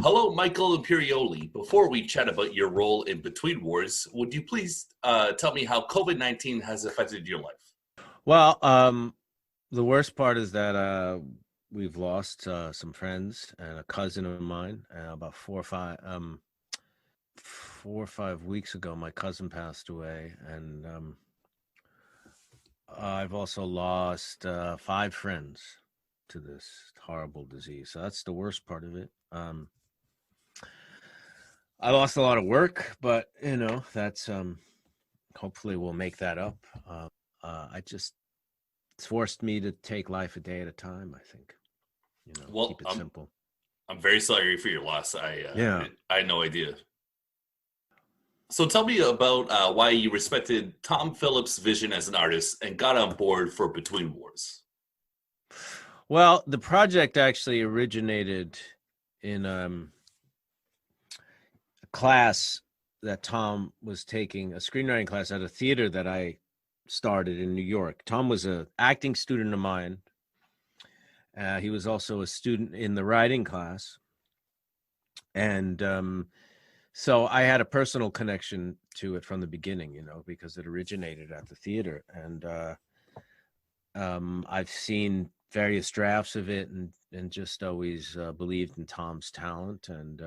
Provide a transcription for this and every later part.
Hello, Michael Imperioli. Before we chat about your role in Between Wars, would you please tell me how COVID-19 has affected your life? Well, the worst part is that we've lost some friends and a cousin of mine. About 4 or 5 weeks ago, my cousin passed away, and I've also lost 5 friends to this horrible disease. So that's the worst part of it. I lost a lot of work, but that's hopefully we'll make that up. It's forced me to take life a day at a time, I think. Well, keep it simple. I'm very sorry for your loss. Yeah. I had no idea. So tell me about why you respected Tom Phillips' vision as an artist and got on board for Between Wars. Well, the project actually originated in a class that Tom was taking, a screenwriting class at a theater that I started in New York. Tom was an acting student of mine. He was also a student in the writing class. And so I had a personal connection to it from the beginning, because it originated at the theater. And I've seen various drafts of it and just always believed in Tom's talent. And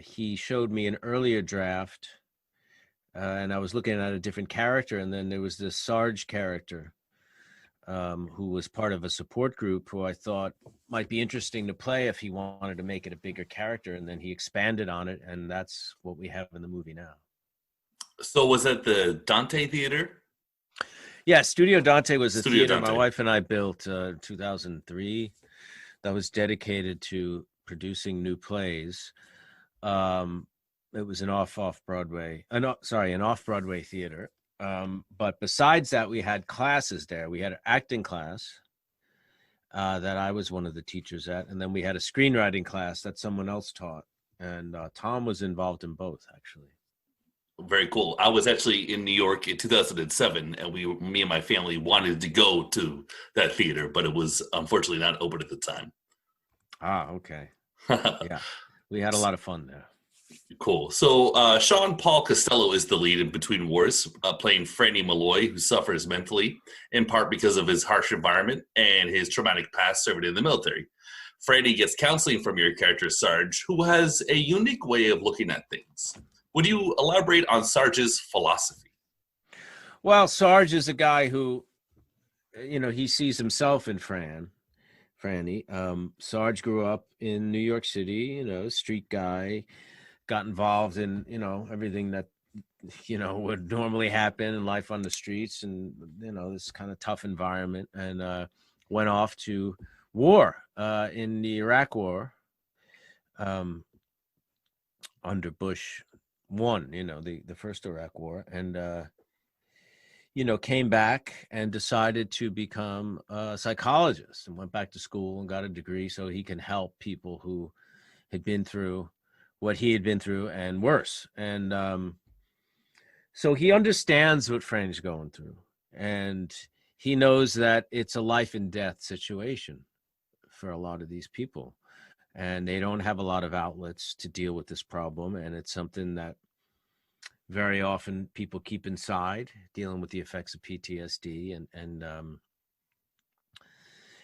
he showed me an earlier draft, and I was looking at a different character. And then there was this Sarge character who was part of a support group who I thought might be interesting to play if he wanted to make it a bigger character. And then he expanded on it, and that's what we have in the movie now. So was that the Dante Theater? Yeah, Studio Dante was a Studio theater Dante. my wife and I built in 2003 that was dedicated to producing new plays. It was an off-Broadway theater. But besides that, we had classes there. We had an acting class that I was one of the teachers at, and then we had a screenwriting class that someone else taught. And Tom was involved in both, actually. Very cool. I was actually in New York in 2007, and me and my family wanted to go to that theater, but it was unfortunately not open at the time. Ah, okay. Yeah, we had a lot of fun there. Cool. So Sean Paul Costello is the lead in Between Wars, playing Franny Malloy, who suffers mentally, in part because of his harsh environment and his traumatic past serving in the military. Franny gets counseling from your character, Sarge, who has a unique way of looking at things. Would you elaborate on Sarge's philosophy? Well, Sarge is a guy who, he sees himself in Franny. Sarge grew up in New York City, street guy, got involved in, everything that, would normally happen in life on the streets and, this kind of tough environment, and went off to war in the Iraq War under Bush won, the first Iraq War, and came back and decided to become a psychologist and went back to school and got a degree so he can help people who had been through what he had been through and worse. And so he understands what Franny's going through, and he knows that it's a life and death situation for a lot of these people. And they don't have a lot of outlets to deal with this problem. And it's something that very often people keep inside, dealing with the effects of PTSD.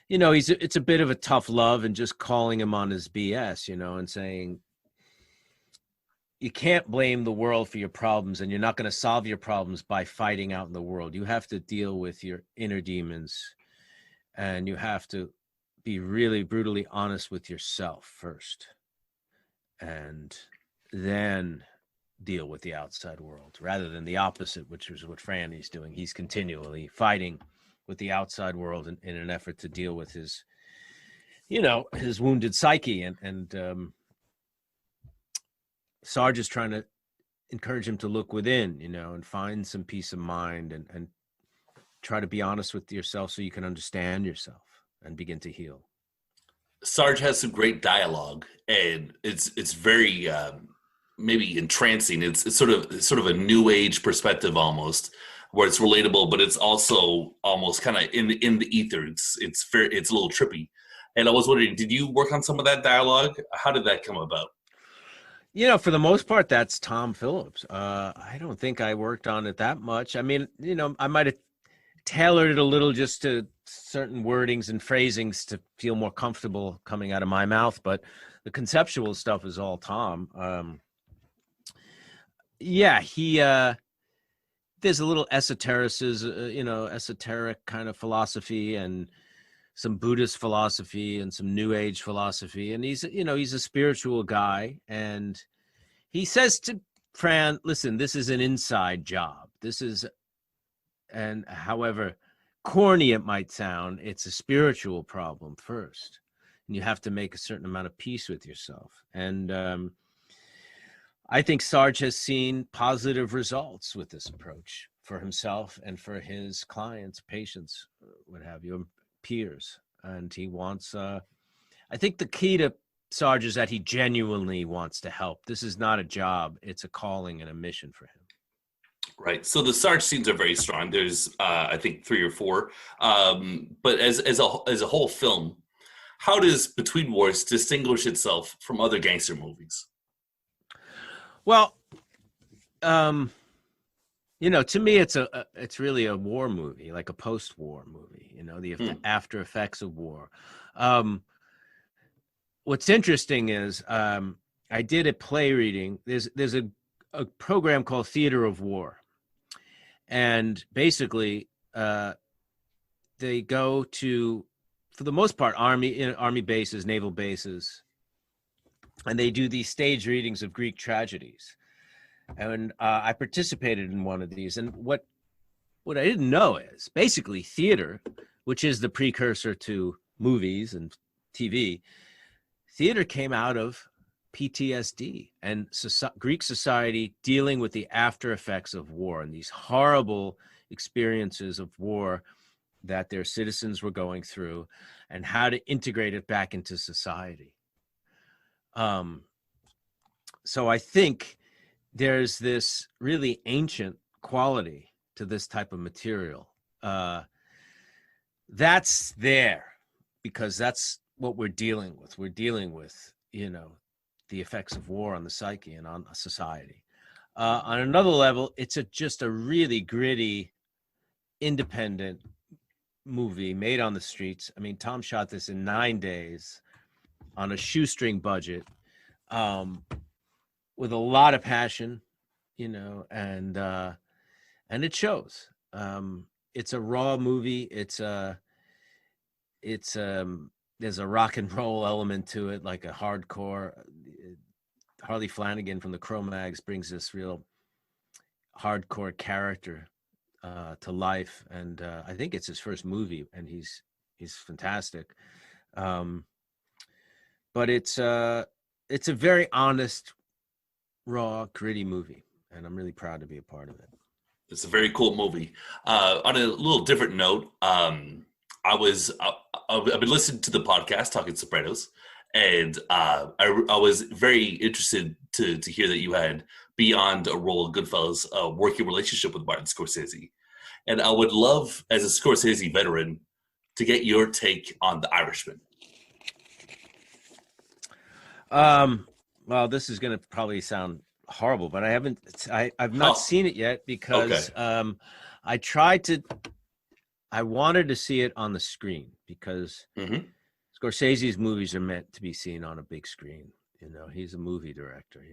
It's a bit of a tough love, and just calling him on his BS, and saying, you can't blame the world for your problems, and you're not going to solve your problems by fighting out in the world. You have to deal with your inner demons, and you have to be really brutally honest with yourself first, and then deal with the outside world, rather than the opposite, which is what Franny's doing. He's continually fighting with the outside world in an effort to deal with his wounded psyche. And Sarge is trying to encourage him to look within, and find some peace of mind, and try to be honest with yourself so you can understand yourself and begin to heal. Sarge has some great dialogue, and it's very maybe entrancing. It's sort of a new age perspective almost, where it's relatable, but it's also almost kind of in the ether. It's a little trippy. And I was wondering, did you work on some of that dialogue? How did that come about? For the most part, that's Tom Phillips. I don't think I worked on it that much. I mean, I might have tailored it a little just to certain wordings and phrasings to feel more comfortable coming out of my mouth, but the conceptual stuff is all Tom. Yeah, he there's a little esoteric kind of philosophy and some Buddhist philosophy and some New Age philosophy, and he's a spiritual guy, and he says to Fran, "Listen, this is an inside job. This is, and however corny it might sound, it's a spiritual problem first, and you have to make a certain amount of peace with yourself." And I think Sarge has seen positive results with this approach for himself and for his clients, patients, what have you, peers. And he wants, I think the key to Sarge is that he genuinely wants to help. This is not a job, it's a calling and a mission for him. Right. So the Sarge scenes are very strong. There's, I think, 3 or 4. But as a whole film, how does Between Wars distinguish itself from other gangster movies? Well, to me, it's really a war movie, like a post-war movie. The after effects of war. What's interesting is I did a play reading. There's a program called Theater of War, and basically they go to, for the most part, army bases, naval bases, and they do these stage readings of Greek tragedies. And I participated in one of these. And what I didn't know is basically theater, which is the precursor to movies and TV, theater came out of PTSD and Greek society dealing with the after effects of war and these horrible experiences of war that their citizens were going through and how to integrate it back into society. So I think there's this really ancient quality to this type of material. That's there because that's what we're dealing with. We're dealing with, the effects of war on the psyche and on society. On another level, it's just a really gritty, independent movie made on the streets. I mean, Tom shot this in 9 days on a shoestring budget, with a lot of passion, and it shows. It's a raw movie. There's a rock and roll element to it, like a hardcore. Harley Flanagan from the Cro-Mags brings this real hardcore character to life, and I think it's his first movie, and he's fantastic. But it's a very honest, raw, gritty movie, and I'm really proud to be a part of it. It's a very cool movie. On a little different note, I've been listening to the podcast Talking Sopranos, and I was very interested to hear that you had, beyond a role in Goodfellas, a working relationship with Martin Scorsese. And I would love, as a Scorsese veteran, to get your take on The Irishman. Well, this is going to probably sound horrible, but I've not seen it yet because I wanted to see it on the screen because Scorsese's movies are meant to be seen on a big screen. He's a movie director,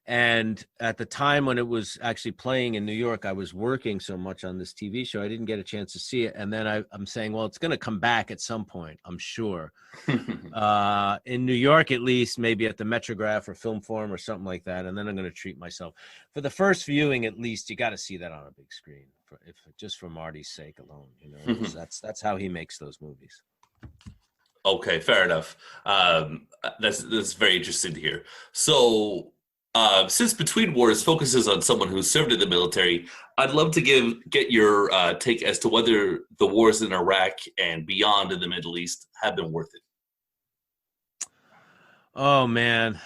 and at the time when it was actually playing in New York, I was working so much on this TV show, I didn't get a chance to see it. And then I'm saying, well, it's going to come back at some point, I'm sure. In New York, at least, maybe at the Metrograph or Film Forum or something like that. And then I'm going to treat myself. For the first viewing, at least, you got to see that on a big screen, just for Marty's sake alone. That's how he makes those movies. Okay, fair enough. That's very interesting to hear. So, since Between Wars focuses on someone who served in the military, I'd love to get your take as to whether the wars in Iraq and beyond in the Middle East have been worth it. Oh man,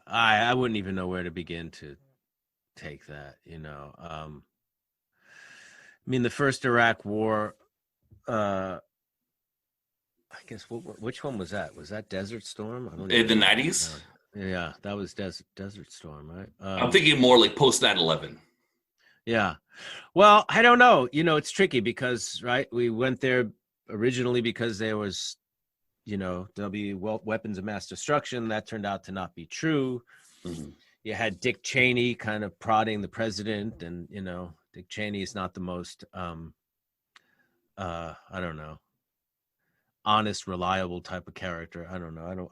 I wouldn't even know where to begin to take that. I mean, the first Iraq War. I guess which one was that? Was that Desert Storm? I don't In the even know. 90s? Yeah, that was Desert Storm, right? I'm thinking more like post 9/11. Yeah. Well, I don't know. It's tricky because, right, we went there originally because there was, weapons of mass destruction. That turned out to not be true. Mm-hmm. You had Dick Cheney kind of prodding the president, and, Dick Cheney is not the most, I don't know, honest, reliable type of character. I don't know.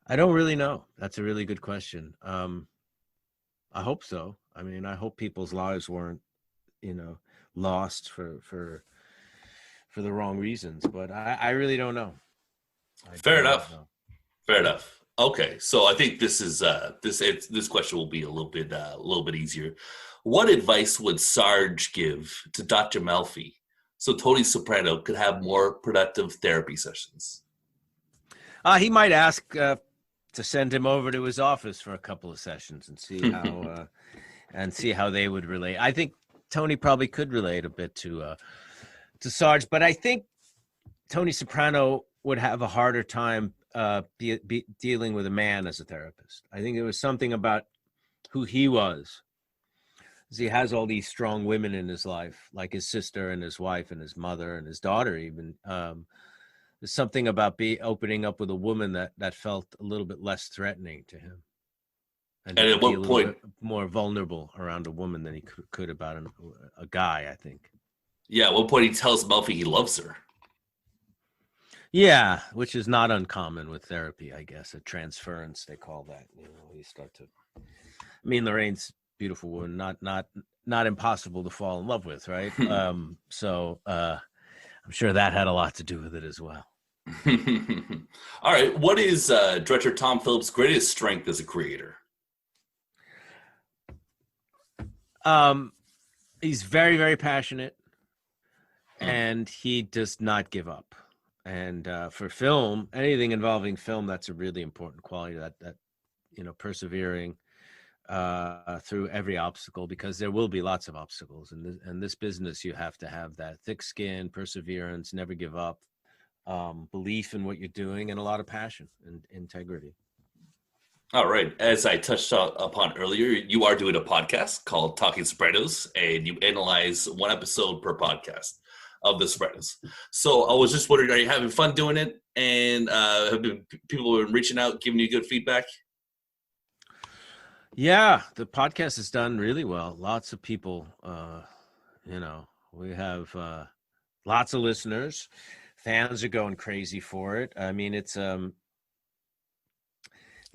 I don't really know. That's a really good question. I hope so. I mean, I hope people's lives weren't, lost for the wrong reasons, but I really don't know. I Fair really enough. don't know. Fair enough. Okay, so I think this question will be a little bit easier. What advice would Sarge give to Dr. Melfi so Tony Soprano could have more productive therapy sessions? He might ask to send him over to his office for a couple of sessions and see how they would relate. I think Tony probably could relate a bit to Sarge, but I think Tony Soprano would have a harder time dealing with a man as a therapist. I think there was something about who he was. He has all these strong women in his life, like his sister and his wife and his mother and his daughter even. There's something about opening up with a woman that felt a little bit less threatening to him. And at he could be what a little point? bit more vulnerable around a woman than he could about a guy, I think. Yeah, at what point he tells Melfi he loves her. Yeah, which is not uncommon with therapy, I guess. A transference, they call that. You start to. I mean, Lorraine's beautiful woman, not impossible to fall in love with, right? So I'm sure that had a lot to do with it as well. All right, what is director Tom Phillips' greatest strength as a creator? He's very, very passionate, and he does not give up. And for film, anything involving film, that's a really important quality. That persevering through every obstacle, because there will be lots of obstacles in this business. You have to have that thick skin, perseverance, never give up, belief in what you're doing, and a lot of passion and integrity. All right. As I touched upon earlier, you are doing a podcast called Talking Sopranos, and you analyze one episode per podcast of The Sopranos. So I was just wondering, are you having fun doing it? And people have been reaching out, giving you good feedback? Yeah, the podcast has done really well. Lots of people, we have lots of listeners. Fans are going crazy for it. I mean, it's the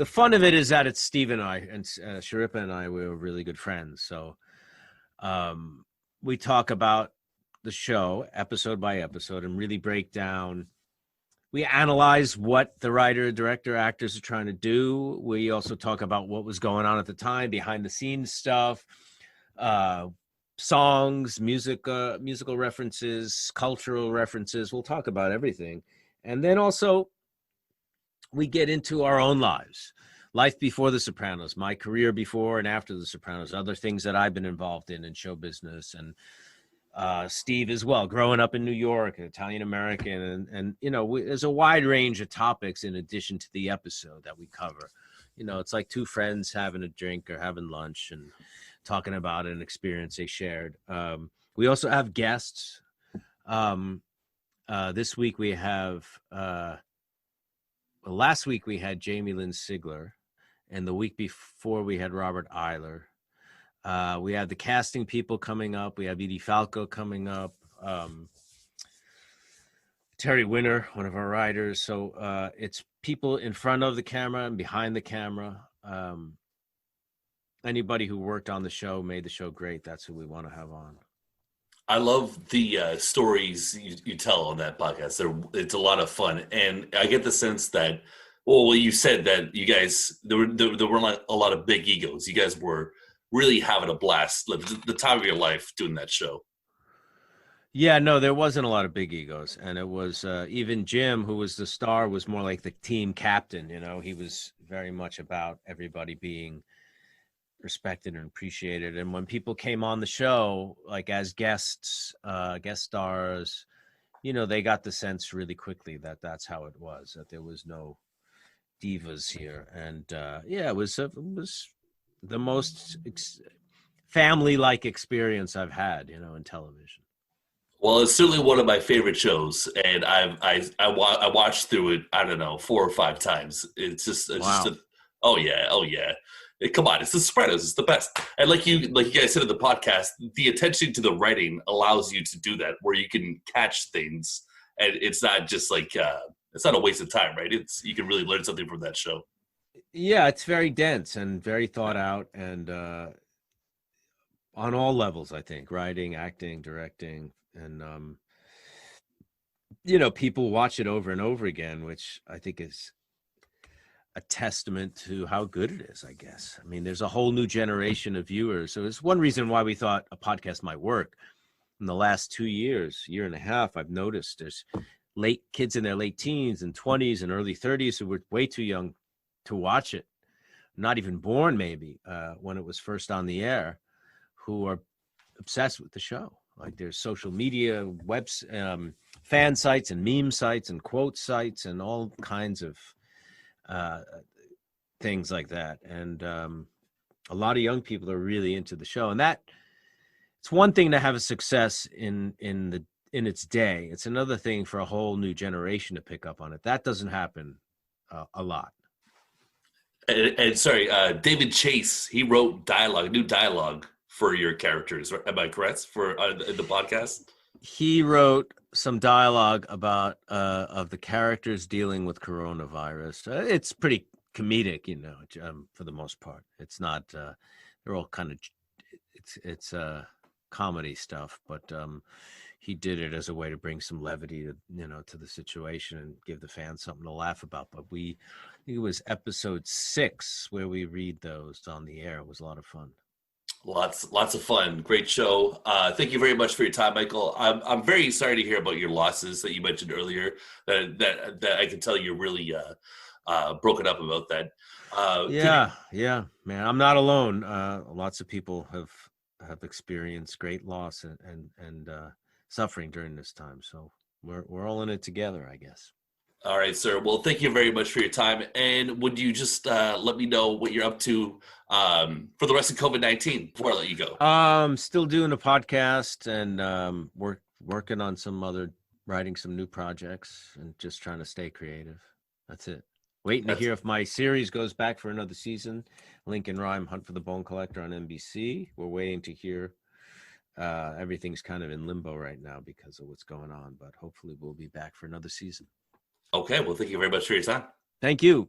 fun of it is that it's Steve and I, and Sharippa and I, we were really good friends. So we talk about the show episode by episode and really break down. We analyze what the writer, director, actors are trying to do. We also talk about what was going on at the time, behind the scenes stuff, songs, musical references, cultural references. We'll talk about everything. And then also we get into our own life before The Sopranos, my career before and after The Sopranos, other things that I've been involved in show business, and Steve as well, growing up in New York, Italian American, and there's a wide range of topics in addition to the episode that we cover. It's like two friends having a drink or having lunch and talking about an experience they shared. We also have guests. This week we have, last week we had Jamie Lynn Sigler, and the week before we had Robert Eiler. We have the casting people coming up. We have Edie Falco coming up. Terry Winter, one of our writers. So it's people in front of the camera and behind the camera. Anybody who worked on the show, made the show great. That's who we want to have on. I love the stories you tell on that podcast. It's a lot of fun. And I get the sense that, well, you said that you guys, there weren't a lot of big egos. You guys were really having a blast, the time of your life doing that show. Yeah, no, there wasn't a lot of big egos. And it was even Jim, who was the star, was more like the team captain. He was very much about everybody being respected and appreciated. And when people came on the show, like as guests, guest stars, they got the sense really quickly that that's how it was, that there was no divas here. And it was the most family-like experience I've had, in television. Well, it's certainly one of my favorite shows, and I watched through it. I don't know, 4 or 5 times. Wow. Oh yeah. Come on, it's The Sopranos. It's the best. And like you guys said in the podcast, the attention to the writing allows you to do that, where you can catch things, and it's not just like it's not a waste of time, right? You can really learn something from that show. Yeah, it's very dense and very thought out, and on all levels, I think, writing, acting, directing, and people watch it over and over again, which I think is a testament to how good it is, I guess. I mean, there's a whole new generation of viewers. So it's one reason why we thought a podcast might work. In the last 2 years, year and a half, I've noticed there's kids in their late teens and 20s and early 30s who were way too young to watch it, not even born maybe when it was first on the air, who are obsessed with the show. Like there's social media, fan sites and meme sites and quote sites and all kinds of things like that. And a lot of young people are really into the show. And that it's one thing to have a success in its day. It's another thing for a whole new generation to pick up on it. That doesn't happen a lot. And sorry, David Chase, he wrote new dialogue for your characters. Am I correct for the podcast? He wrote some dialogue about of the characters dealing with coronavirus. It's pretty comedic, for the most part. It's not. They're all kind of. It's comedy stuff, but he did it as a way to bring some levity to the situation and give the fans something to laugh about. But I think it was episode 6 where we read those on the air. It was a lot of fun. Lots of fun. Great show. Thank you very much for your time, Michael. I'm very sorry to hear about your losses that you mentioned earlier. That I can tell you're really broken up about that. Yeah, man. I'm not alone. Lots of people have experienced great loss and suffering during this time. So we're all in it together, I guess. All right, sir. Well, thank you very much for your time. And would you just let me know what you're up to for the rest of COVID-19 before I let you go? Still doing a podcast and working on writing some new projects and just trying to stay creative. That's it. Waiting to hear if my series goes back for another season. Lincoln Rhyme, Hunt for the Bone Collector on NBC. We're waiting to hear. Everything's kind of in limbo right now because of what's going on, but hopefully we'll be back for another season. Okay. Well, thank you very much for your time. Thank you.